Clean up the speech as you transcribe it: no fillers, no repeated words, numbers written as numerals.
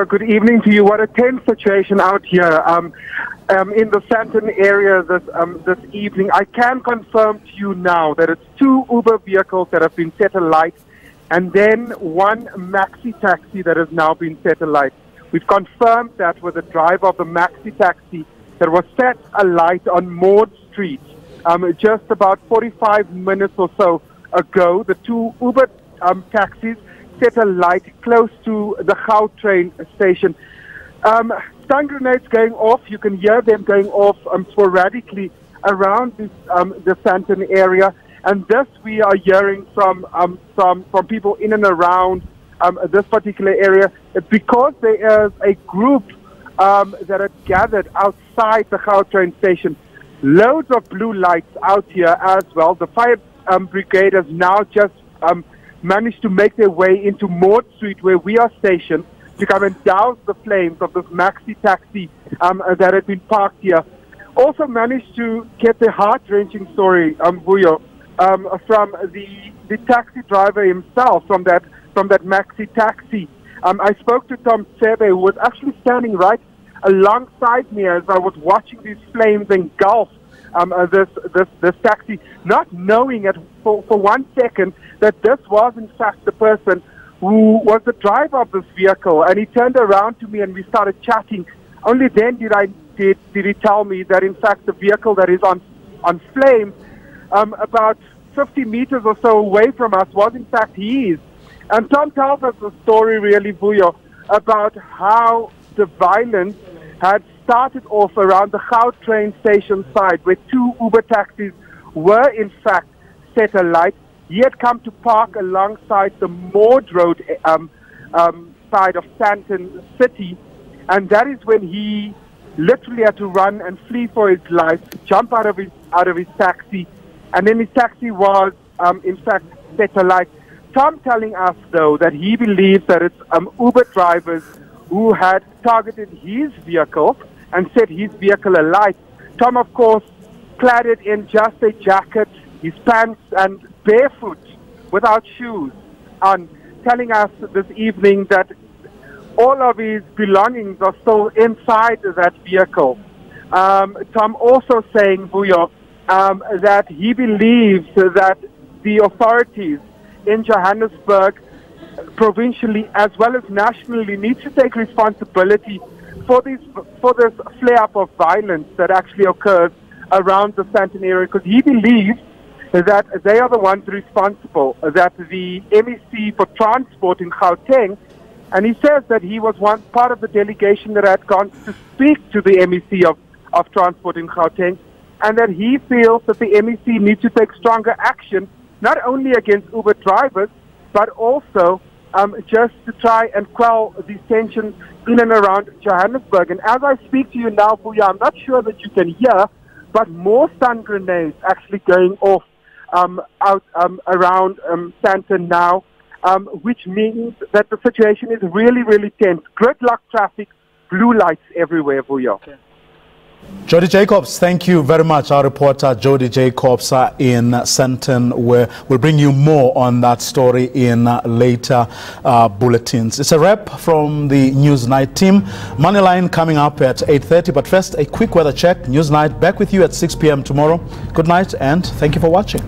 Good evening to you. What a tense situation out here in the Sandton area this evening. I can confirm to you now that it's 2 Uber vehicles that have been set alight and then 1 Maxi taxi that has now been set alight. We've confirmed that with the driver of the Maxi taxi that was set alight on Maud Street just about 45 minutes or so ago. The 2 Uber taxis set alight close to the Gautrain station. Stun grenades going off. You can hear them going off sporadically around this, the Sandton area. And this we are hearing from people in and around this particular area. It's because there is a group that had gathered outside the Gautrain station. Loads of blue lights out here as well. The fire brigade has now just managed to make their way into Maud Street, where we are stationed, to come and douse the flames of this Maxi taxi that had been parked here. Also managed to get the heart-wrenching story, Vuyo, from the taxi driver himself, from that Maxi taxi. I spoke to Tom Sebe, who was actually standing right alongside me as I was watching these flames engulf this taxi, not knowing for 1 second that this was in fact the person who was the driver of this vehicle. And he turned around to me and we started chatting. Only then did he tell me that in fact the vehicle that is on flames about 50 meters or so away from us was in fact his. And Tom tells us the story really, Vuyo, about how the violence had started off around the Gautrain station side, where 2 Uber taxis were in fact set alight. He had come to park alongside the Maud Road side of Sandton City, and that is when he literally had to run and flee for his life, jump out of his taxi, and then his taxi was in fact set alight. Tom telling us though that he believes that it's Uber drivers who had targeted his vehicle and set his vehicle alight. Tom, of course, cladded in just a jacket, his pants, and barefoot, without shoes, on, telling us this evening that all of his belongings are still inside that vehicle. Tom also saying, Vuyo, that he believes that the authorities in Johannesburg, provincially as well as nationally, need to take responsibility for this flare-up of violence that actually occurs around the Sandton area, because he believes that they are the ones responsible, that the MEC for transport in Gauteng, and he says that he was one part of the delegation that had gone to speak to the MEC of transport in Gauteng, and that he feels that the MEC needs to take stronger action, not only against Uber drivers, but also just to try and quell these tensions in and around Johannesburg. And as I speak to you now, Vuyo, I'm not sure that you can hear, but more stun grenades actually going off out around Sandton now, which means that the situation is really, really tense. Gridlock traffic, blue lights everywhere, Vuyo. Okay. Jody Jacobs, thank you very much. Our reporter Jody Jacobs in Sandton, where we'll bring you more on that story in later bulletins. It's a wrap from the Newsnight team. Moneyline coming up at 8:30, but first a quick weather check. Newsnight back with you at 6 p.m. tomorrow. Good night and thank you for watching.